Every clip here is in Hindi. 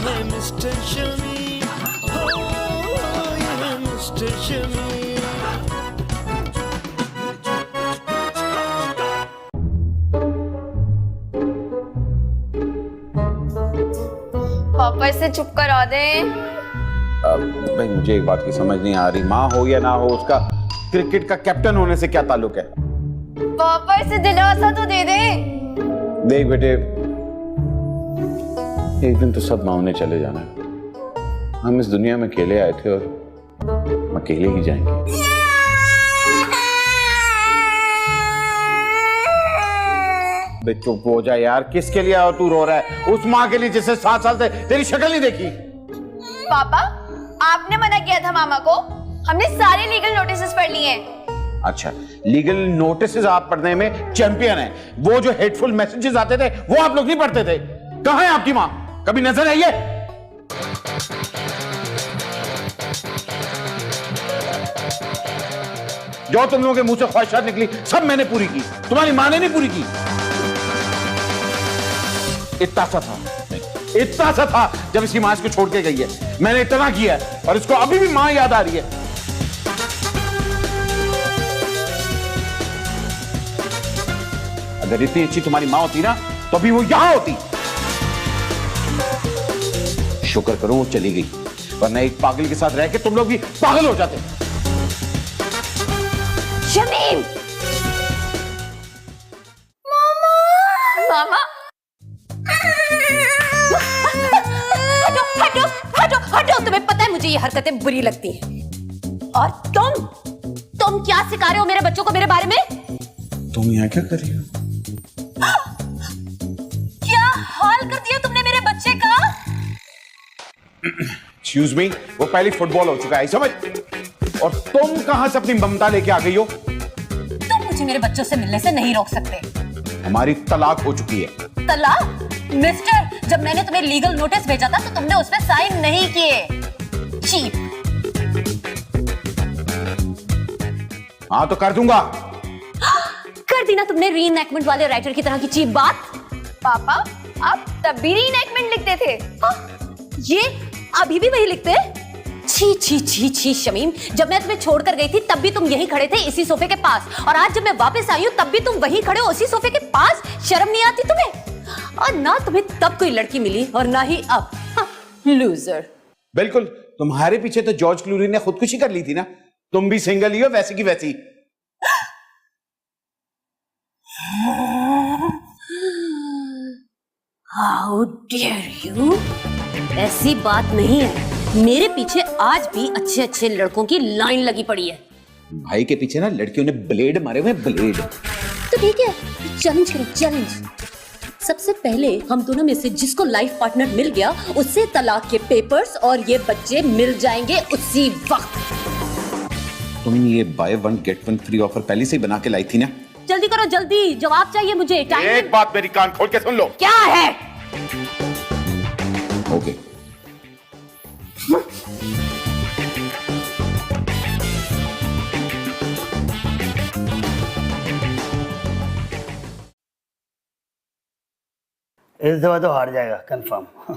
है मिस्टर शमी, हो ये है मिस्टर शमी। पापा इसे चुप करा दें। भाई मुझे एक बात की समझ नहीं आ रही, माँ हो या ना हो, उसका क्रिकेट का कैप्टन होने से क्या ताल्लुक है? पापा इसे दिलासा तो दे दे। देख बेटे, एक दिन तो सब माँ ने चले जाना है। हम इस दुनिया में अकेले आए थे और अकेले ही जाएंगे। चुप हो जा यार, किसके लिए आओ तू रो रहा है? उस माँ के लिए जिसे 7 साल से तेरी शक्ल नहीं देखी। पापा आपने मना किया था मामा को, हमने सारे लीगल नोटिसेस पढ़ लिए हैं। अच्छा, लीगल नोटिसेस आप पढ़ने में चैंपियन हैं। वो जो हेटफुल मैसेजेस आते थे वो आप लोग नहीं पढ़ते थे। कहाँ है आपकी माँ? कभी नजर आई है? जो तुम लोगों के मुंह से ख्वाहिशात निकली सब मैंने पूरी की, तुम्हारी माँ ने नहीं पूरी की। इतना सा था जब इसकी माँ इसको छोड़ के गई है। मैंने इतना किया है और इसको अभी भी माँ याद आ रही है। अगर इतनी अच्छी तुम्हारी माँ होती ना तो अभी वो यहां होती। शुक्र करो वो चली गई, वरना एक पागल के साथ रह के तुम लोग भी पागल हो जाते। शमीम! मामा! हटो, तुम्हें पता है मुझे ये हरकतें बुरी लगती हैं। और तुम क्या सिखा रहे हो मेरे बच्चों को मेरे बारे में? तुम यहाँ क्या कर रही हो? क्या हाल कर दिया तुमने मेरे बच्चे का? एक्सक्यूज मी, वो पहले फुटबॉल हो चुका है, समझ? और तुम कहां से अपनी ममता लेके आ गई हो? तुम मुझे मेरे बच्चों से मिलने से नहीं रोक सकते। हमारी तलाक हो चुकी है। तलाक? मिस्टर, जब मैंने तुम्हें लीगल नोटिस भेजा था तो तुमने उसमें साइन नहीं किए। चीप। हाँ तो कर दूंगा। कर दी ना तुमने रीइनैक्टमेंट वाले राइटर की तरह की चीप बात। पापा आप तब भी रीइनैक्टमेंट लिखते थे। ये अभी भी वही लिखते हैं? छी छी छी छी शमीम, जब मैं तुम्हें छोड़कर गई थी तब भी तुम यहीं खड़े थे इसी सोफे के पास, और आज जब मैं वापस आई हूँ तब भी तुम वहीं खड़े हो उसी सोफे के पास। शर्म नहीं आती तुम्हें? और ना तुम्हें तब कोई लड़की मिली और ना ही अब। लूजर। बिल्कुल, तुम्हारे पीछे तो जॉर्ज क्लूनी ने खुदकुशी कर ली थी ना। तुम भी सिंगल ही हो वैसी की वैसी। How dare you! ऐसी बात नहीं है, मेरे पीछे आज भी अच्छे अच्छे लड़कों की लाइन लगी पड़ी है। भाई के पीछे ना लड़कियों ने ब्लेड मारे हुए, ब्लेड। तो ठीक है, चैलेंज करो, चैलेंज। सबसे पहले हम दोनों में से जिसको लाइफ पार्टनर मिल गया उससे तलाक के पेपर्स और ये बच्चे मिल जाएंगे उसी वक्त। तुम ये by one get one free offer पहले से ही बना के लाई थी ना। जल्दी करो, जल्दी, जवाब चाहिए मुझे। एक बात मेरी कान खोल के सुन लो। क्या है? ओके। इस दफा तो हार जाएगा कंफर्म।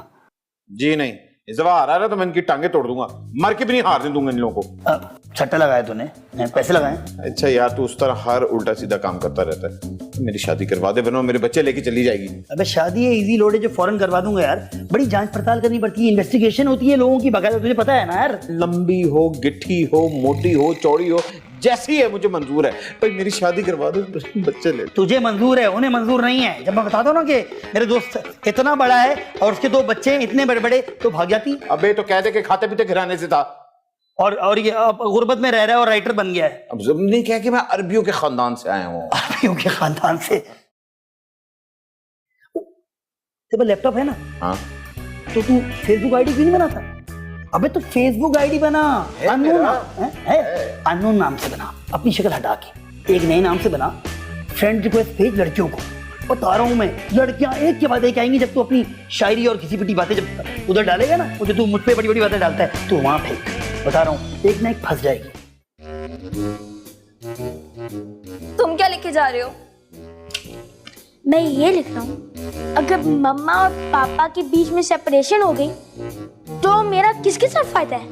जी नहीं, इस दफा हारा ना तो मैं इनकी टांगे तोड़ दूंगा, मर के भी नहीं हारने दूंगा इन लोगों को। छट्टा लगाया तूने? पैसे लगाए? अच्छा यार, तू उस तरह हर उल्टा सीधा काम करता रहता है। मेरी शादी करवा दे वरना मेरे बच्चे लेके चली जाएगी। अबे शादी है इजी लोड है जो फौरन करवा दूंगा यार। बड़ी जांच पड़ताल करनी पड़ती है, इन्वेस्टिगेशन होती है लोगों की बकायदा, तुझे पता है ना यार। लंबी हो, गिट्ठी हो, मोटी हो, चौड़ी हो, जैसी है मुझे मंजूर है। भाई मेरी शादी करवा दो, बच्चे ले। तुझे मंजूर है, उन्हें मंजूर नहीं है। जब मैं बताता हूँ ना कि मेरे दोस्त इतना बड़ा है और उसके 2 बच्चे इतने बड़े बड़े, तो भाग जाती। अबे तो कह दे कि खाते पीते घराने से था और ये अब गुर्बत में रह रहा है और राइटर बन गया है। अब जब नहीं कह कि मैं अरबियों के खानदान से आया हूँ। अरबियों के खानदान से? तेरे पास लैपटॉप है ना? हाँ। तो तू फेसबुक आईडी क्यों नहीं बनाता? अबे तो फेसबुक आईडी बना, अननोन नाम से बना, अपनी शक्ल हटा के एक नए नाम से बना। फ्रेंड रिक्वेस्ट भेज लड़कियों को। बता रहा हूं मैं, लड़कियां एक के बाद एक आएंगी। जब तू अपनी शायरी और किसी पिटी बातें जब उधर डालेगा ना, वो जो तू मुझ पे बड़ी बड़ी बातें डालता है, तो वहां फेंक। बता रहा हूं, एक ना एक फंस जाएगी। तुम क्या लिखे जा रहे हो? मैं ये लिख रहा हूँ, अगर मम्मा और पापा के बीच में सेपरेशन हो गई तो मेरा किसके साथ फायदा है?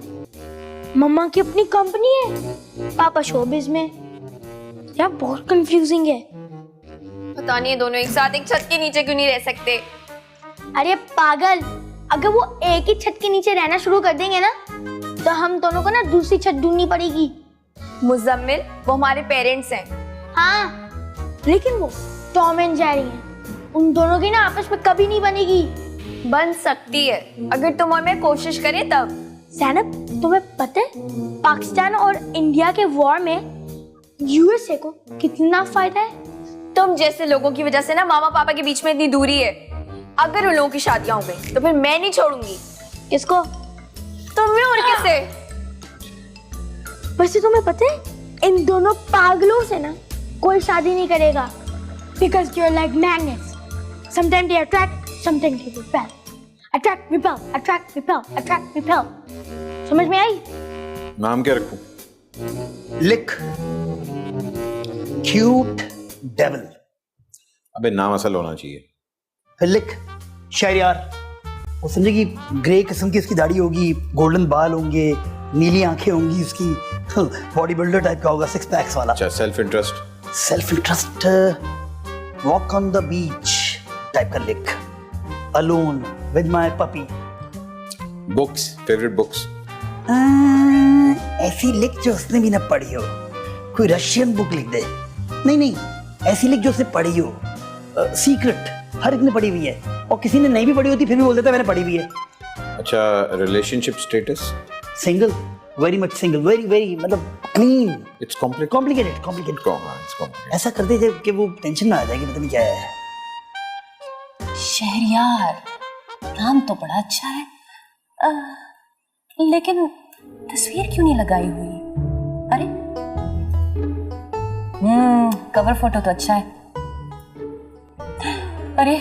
मम्मा की अपनी कंपनी है, पापा शोबिज में। यार बहुत कंफ्यूजिंग है। पता नहीं ये दोनों एक साथ एक छत के नीचे क्यों नहीं रह सकते। अरे पागल, अगर वो एक ही छत के नीचे रहना शुरू कर देंगे ना तो हम दोनों को ना दूसरी छत ढूंढनी पड़ेगी। मुजम्मिल, वो हमारे पेरेंट्स हैं। हाँ, लेकिन वो टॉम एंड जेरी हैं, उन दोनों की ना आपस में कभी नहीं बनेगी। बन सकती है अगर तुम और मैं कोशिश करें तब। ज़ैनब, तुम्हें पता है पाकिस्तान और इंडिया के वॉर में यूएसए को कितना फायदा है? तुम जैसे लोगों की वजह से ना मामा पापा के बीच में इतनी दूरी है। अगर उन लोगों की शादियां हो गई तो फिर मैं नहीं छोड़ूंगी। किसको? तुम्हें और किसे? वैसे तुम्हें पता है इन दोनों पागलों से ना कोई शादी नहीं करेगा, because you're like magnets. Sometimes they attract, sometimes they repel. Attract, repel, attract, repel, attract, repel. समझ में आई? नाम क्या रखूं? लिख क्यूट डेविल। अबे नाम असल होना चाहिए। फिर लिख शहरयार। वो समझे कि ग्रे किस्म की उसकी दाढ़ी होगी, गोल्डन बाल होंगे, नीली आंखें होंगी उसकी, बॉडी बिल्डर टाइप का होगा, 6 पैक्स वाला। अच्छा, self interest? Self interest walk on the beach type का लिख। Alone with my puppy. Books, favourite books? ऐसी लिख जो उसने भी ना पढ़ी हो। कोई रशियन बुक लिख दे। नहीं, ऐसी लिख जो उसने पढ़ी हो। सीक्रेट हर एक ने पढ़ी हुई है, और किसी ने नहीं भी पढ़ी होती फिर भी बोल देता मैंने पढ़ी हुई है। अच्छा, relationship status? Single, very much single, very मतलब क्लीन। It's complicated. कॉम्प्लिकेटेड। ऐसा कर दे कि वो टेंशन ना आ जाए कि पता नहीं क्या है। शहरयार, नाम तो बड़ा अच्छा है, लेकिन तस्वीर क्यों नहीं लगाई हुई? अरे कवर फोटो तो अच्छा है। अरे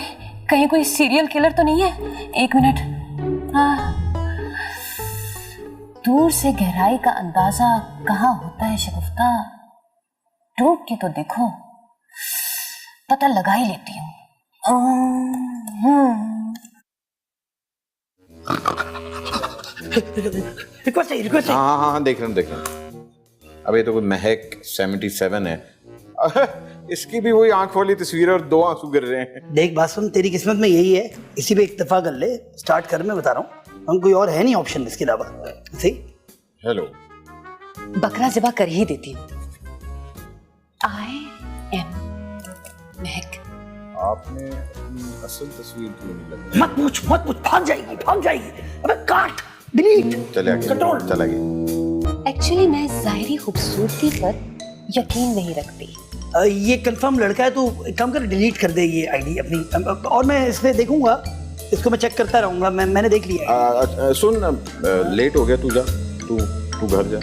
कहीं कोई सीरियल किलर तो नहीं है? 1 मिनट। दूर से गहराई का अंदाजा कहाँ होता है शगुफ्ता? डूब के तो देखो, पता लगा ही लेती हूँ। रिक्वेस्ट। हाँ, देख रहा हूँ। अब ये तो कोई महक 77 है। इसकी भी वही आंख वाली तस्वीर और 2 आंसू गिर रहे हैं। देख बात सुन, तेरी किस्मत में यही है, इसी पे इक्तफा कर ले। स्टार्ट कर, मैं बता रहा हूँ, हम कोई और है नहीं ऑप्शन इसके अलावा। सही। हेलो। बकरा ज़िबा कर ही देती हूँ। आई एम महक। आपने अपनी असल तस्वीर क्यों नहीं लगाई? मत पूछ, भाग जाएगी। अबे काट, डिलीट, चले आगे, कंट्रोल। चला गया। एक्चुअली मैं ज़ाहिरी खूबसूरती पर यकीन नहीं रखती। ये कंफर्म लड़का है, तो एक काम कर, डिलीट कर दे ये आईडी अपनी, और मैं इस पे देखूंगा, इसको मैं चेक करता रहूंगा। मैंने देख लिया। सुन, लेट हो गया, तू जा, तू घर जा।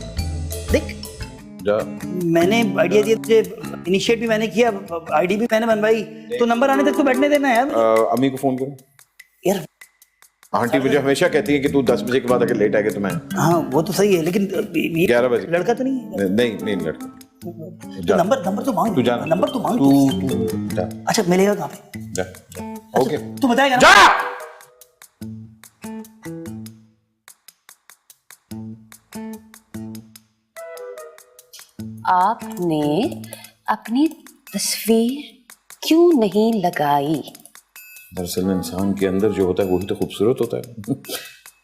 देख जा। मैंने आइडिया दिया तुझे, इनिशिएट भी मैंने किया, आईडी भी मैंने बनवाई, तो नंबर आने तक तो बैठने देना है यार। अम्मी को फोन करो यार। आंटी मुझे हमेशा कहती है कि तू 10 बजे के बाद अगर लेट आएगा तो मैं। हाँ वो तो सही है, लेकिन 11 बजे लड़का तो नहीं है। नहीं लड़का। तो नंबर तो मांग, तू जा, नंबर तो मांग। तू जा। अच्छा मिलेगा कहाँ पे? जा। ओके, तू बताएगा ना? जा। आपने अपनी तस्वीर क्यों नहीं लगाई? दरअसल में इंसान के अंदर जो होता है वही तो खूबसूरत होता है।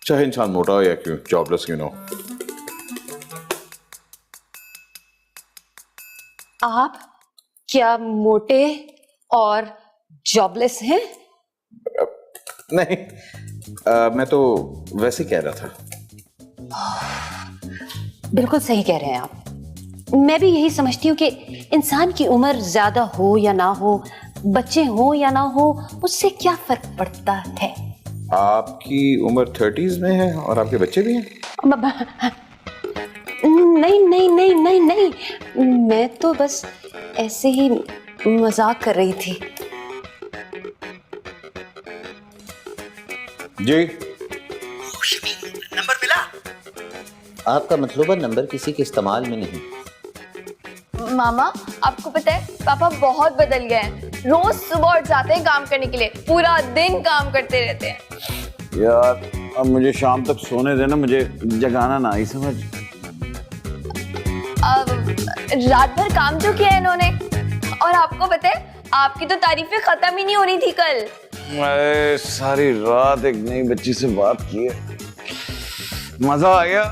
चाहे इंसान मोटा हो या क्यों जॉबलेस क्यों ना हो। आप क्या मोटे और जॉबलेस हैं? नहीं, मैं तो वैसे कह रहा था। बिल्कुल सही कह रहे हैं आप। मैं भी यही समझती हूँ कि इंसान की उम्र ज्यादा हो या ना हो, बच्चे हो या ना हो, उससे क्या फर्क पड़ता है। आपकी उम्र 30s में है और आपके बच्चे भी हैं? नहीं, मैं तो बस ऐसे ही मजाक कर रही थी। जी। नंबर मिला? आपका मतलूबा नंबर किसी के इस्तेमाल में नहीं। मामा, आपको पता है पापा बहुत बदल गए हैं। रोज सुबह उठ जाते हैं काम करने के लिए, पूरा दिन काम करते रहते हैं। यार अब मुझे शाम तक सोने देना, मुझे जगाना ना ही समझ। अब रात भर काम जो किया है इन्होंने, और आपको पता है आपकी तो तारीफें खत्म ही नहीं हो रही थी कल। मैं सारी रात एक नई बच्ची से बात की है, मजा आ गया।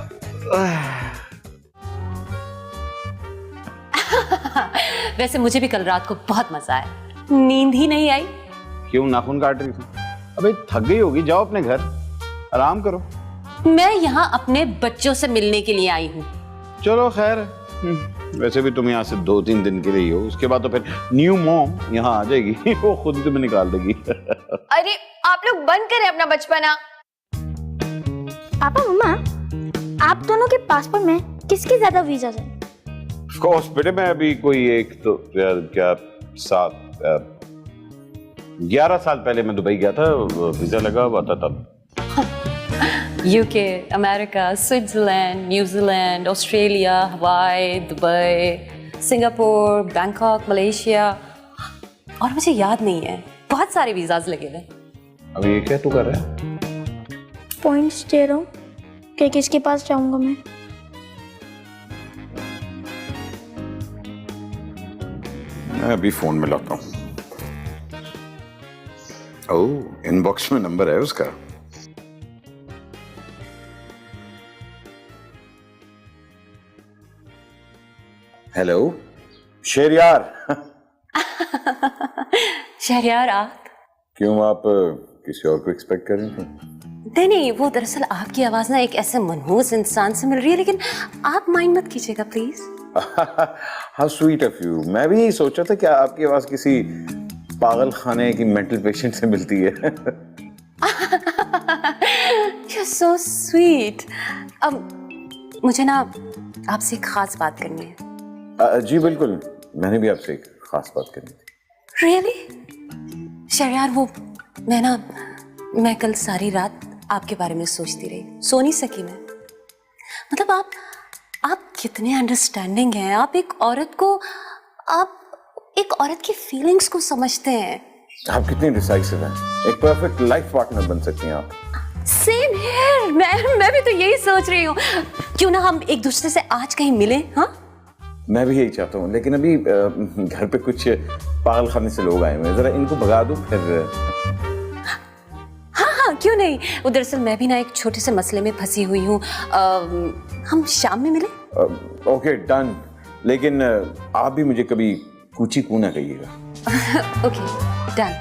वैसे मुझे भी कल रात को बहुत मजा आया, नींद ही नहीं आई। क्यों नाखून काट रही थी? अबे थक गई होगी, जाओ अपने घर आराम करो। मैं यहाँ अपने बच्चों से मिलने के लिए आई हूँ। चलो खैर, वैसे भी तुम यहाँ से 2-3 दिन के लिए ही हो, उसके बाद तो फिर न्यू मॉम यहाँ आ जाएगी, वो खुद तुम्हें निकाल देगी। अरे आप लोग बंद करें अपना बचपना। पापा मम्मा, आप दोनों के पासपोर्ट में किसके ज्यादा वीजा है? Of course, बेटे मैं अभी कोई एक तो क्या 11 साल पहले मैं दुबई गया था, वीजा लगा हुआ था तब। UK, America, Switzerland, New Zealand, Australia, हवाई, दुबई, सिंगापुर, बैंकॉक, मलेशिया, और मुझे याद नहीं है, बहुत सारे वीजाज लगे हुए। अभी ये क्या तू कर रहा है? पॉइंट्स दे रहा हूँ कि किसके पास जाऊंगा मैं। मैं अभी फोन में लाता हूँ। ओह, इनबॉक्स में नंबर है उसका। हेलो शेरयार। शहरयार आप? क्यों, आप किसी और को एक्सपेक्ट कर रही थी? नहीं नहीं, वो दरअसल आपकी आवाज ना एक ऐसे मनहूस इंसान से मिल रही है, लेकिन आप माइंड मत कीजिएगा please. How sweet of you. मैं भी यही सोच रहा था कि आपकी आवाज किसी पागल खाने की मेंटल पेशेंट से मिलती है। You're so sweet. अब मुझे ना आपसे एक खास बात करनी है। जी बिल्कुल, मैंने भी आपसे एक खास बात करनी थी। Really? शहरयार, वो मैं कल सारी रात आपके बारे में सोचती रही, सो नहीं सकी मैं। मतलब आप कितने अंडरस्टैंडिंग हैं, आप एक औरत की फीलिंग्स को समझते हैं। आप कितनी डिसाइसिव हैं, एक परफेक्ट लाइफ पार्टनर बन सकती हैं आप। सेम हियर, मैं भी तो यही सोच रही हूँ। क्यों ना हम एक दूसरे से आज कहीं मिलें? हाँ, मैं भी यही चाहता हूँ, लेकिन अभी घर पे कुछ पागल खाने से लोग आए हुए हैं, जरा इनको भगा दूं फिर। हाँ, क्यों नहीं। वो दरअसल मैं भी ना एक छोटे से मसले में फंसी हुई हूँ। हम शाम में मिले? ओके डन, लेकिन आप भी मुझे कभी कूची कू ना कहिएगा। Okay done.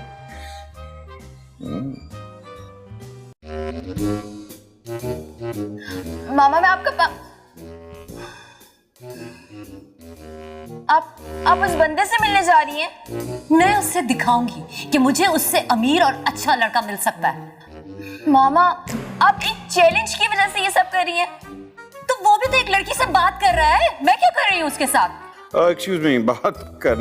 मामा मैं आपका आप उस बंदे से मिलने जा रही हैं? मैं उससे दिखाऊंगी कि मुझे उससे अमीर और अच्छा लड़का मिल सकता है। मामा आप एक चैलेंज की वजह से ये सब कर रही हैं? तो वो भी तो एक लड़की से बात कर रहा है, मैं क्या कर रही हूँ उसके साथ? एक्सक्यूज मी, बात कर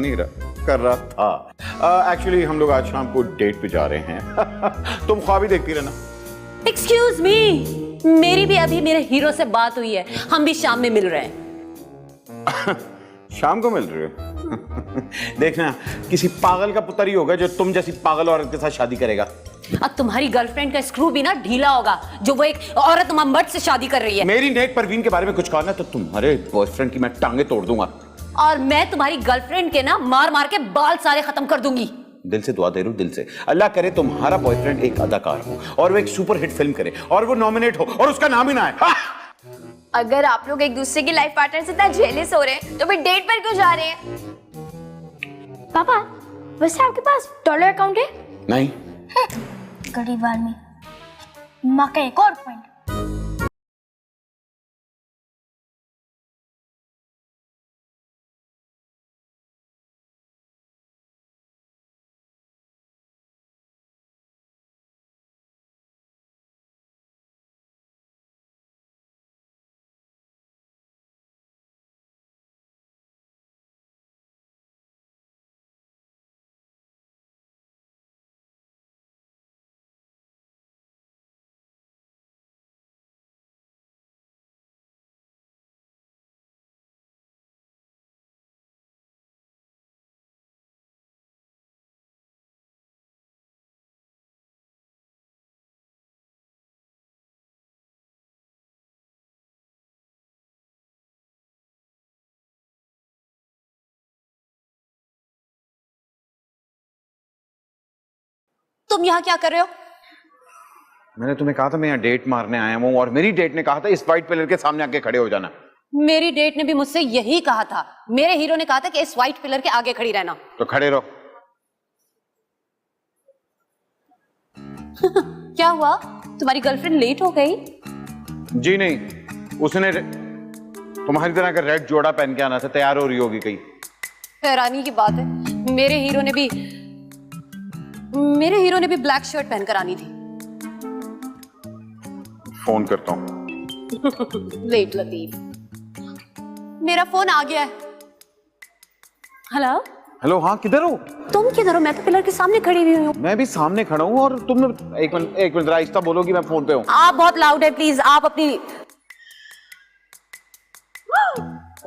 रहा था। एक्चुअली हम लोग आज शाम को डेट पे जा रहे हैं। तुम ख्वाब ही देखती रहना। एक्सक्यूज मी, मेरी भी अभी मेरे हीरो से बात हुई है, हम भी शाम में मिल रहे हैं। शाम को मिल रहे हो? देखना किसी पागल का पुत्र ही होगा जो तुम जैसी पागल औरत के साथ शादी करेगा। अब तुम्हारी गर्लफ्रेंड का स्क्रू भी ना ढीला होगा, जो वो एक औरत मर्द से शादी कर रही है। मेरी नेक परवीन के बारे में कुछ कहना तो तुम्हारे बॉयफ्रेंड की मैं टांगे तोड़ दूंगा। और मैं तुम्हारी गर्लफ्रेंड के ना मार मार के बाल सारे खत्म कर दूंगी। दिल से दुआ दे रहा हूं, दिल से। अल्लाह करे तुम्हारा बॉयफ्रेंड एक अदाकार हो और वो एक सुपरहिट फिल्म करे और वो नॉमिनेट हो और उसका नाम ही ना आए। अगर आप लोग एक दूसरे की लाइफ पार्टनर से इतना जेलस हो रहे हैं तो फिर डेट पर क्यों जा रहे हैं? पापा, वैसे आपके पास डॉलर अकाउंट है? नहीं। गरीब आदमी। माँ का एक और पॉइंट। तुम यहाँ क्या कर रहे हो? मैंने तुम्हें कहा था मैं यहाँ डेट मारने आया हूँ, और मेरी डेट ने कहा था इस व्हाइट पिलर के सामने आके खड़े हो जाना। मेरी डेट ने भी मुझसे यही कहा था। मेरे हीरो ने कहा था कि इस व्हाइट पिलर के आगे खड़ी रहना। तो खड़े रहो। क्या हुआ, तुम्हारी गर्लफ्रेंड लेट हो गई? जी नहीं, उसने तुम्हारी तरह का रेड जोड़ा पहन के आना था, तैयार हो रही होगी कहीं। हैरानी की बात है, मेरे हीरो ने भी ब्लैक शर्ट पहनकर आनी थी। फोन करता हूँ। वेट लतीफ, मेरा फोन आ गया है। हेलो हेलो, हाँ किधर हो? तुम किधर हो? मैं तो पिलर के सामने खड़ी हुई हूँ। मैं भी सामने खड़ा हूँ, और तुम एक मिनट आहिस्ता बोलोगी, मैं फोन पे हूँ। आप बहुत लाउड है, प्लीज आप अपनी।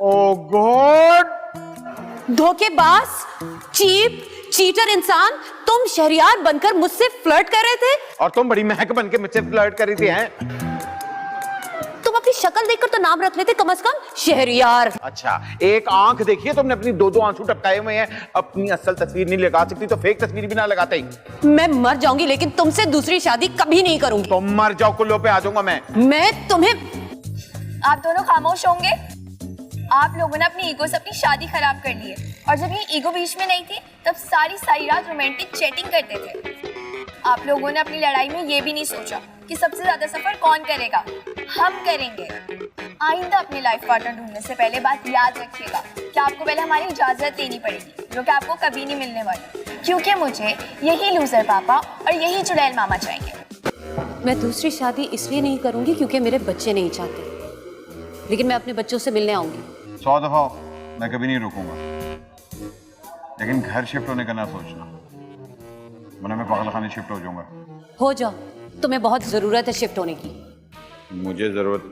ओह गॉड, धोखेबाज, चीप, चीटर इंसान, तुम शहरियार बनकर मुझसे फ्लर्ट कर रहे थे। और तुम बड़ी महक बन के मुझसे फ्लर्ट कर रही थी हैं? तुम अपनी शक्ल देखकर तो नाम रख लेते कम से कम, शहरियार। अच्छा, एक आंख देखिए तुमने अपनी, दो आंसू टपकाए हुए हैं। अपनी असल तस्वीर नहीं लगा सकती तो फेक तस्वीर भी ना लगाते ही। मैं मर जाऊंगी लेकिन तुमसे दूसरी शादी कभी नहीं करूंगी। तुम मर जाओ, कुल्लों पे आ जाऊंगा मैं तुम्हें। आप दोनों खामोश होंगे? आप लोगों ने अपनी ईगो से अपनी शादी खराब कर ली है, और जब ये ईगो बीच में नहीं थी तब सारी रात रोमांटिक चैटिंग करते थे। आप लोगों ने अपनी लड़ाई में ये भी नहीं सोचा कि सबसे ज्यादा सफर कौन करेगा। हम करेंगे। आइंदा अपनी लाइफ पार्टनर ढूंढने से पहले बात याद रखिएगा कि आपको पहले हमारी इजाजत देनी पड़ेगी, जो कि आपको कभी नहीं मिलने वाली, क्योंकि मुझे यही लूजर पापा और यही चुड़ैल मामा चाहिए। मैं दूसरी शादी इसलिए नहीं करूंगी क्योंकि मेरे बच्चे नहीं चाहते, लेकिन मैं अपने बच्चों से मिलने आऊंगी। 100 दफा मैं कभी नहीं रुकूंगा, लेकिन घर शिफ्ट होने का ना सोचना, वरना मैं पागल खाने शिफ्ट हो जाऊंगा। हो जाओ, तुम्हें बहुत जरूरत है शिफ्ट होने की। मुझे जरूरत?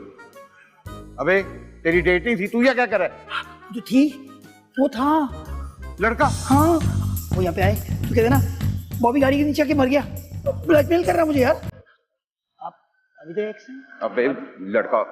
अबे तेरी डेट नहीं थी, तू क्या कर रहा है? जो थी वो था लड़का। हाँ, वो यहाँ पे आए तो कहते ना बॉबी गाड़ी के नीचे आके मर गया, ब्लैकमेल कर रहा मुझे यार। आप अभी तो एक्स हैं। अबे लड़का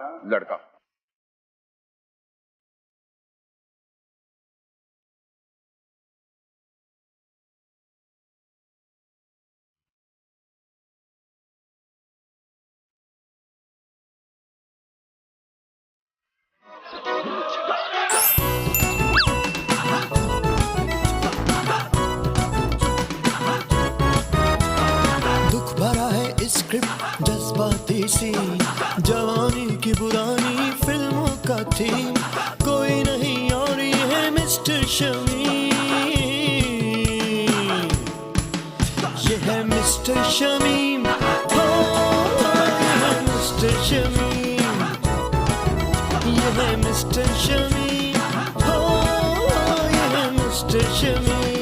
दुख भरा है स्क्रिप्ट, जज्बाती सी जवानी की पुरानी फिल्मों का थीम, कोई नहीं और ये है मिस्टर शमीम, ये है मिस्टर शमीम, हो ये है मिस्टर शमीम, ये है मिस्टर शमीम, हो ये है मिस्टर शमीम।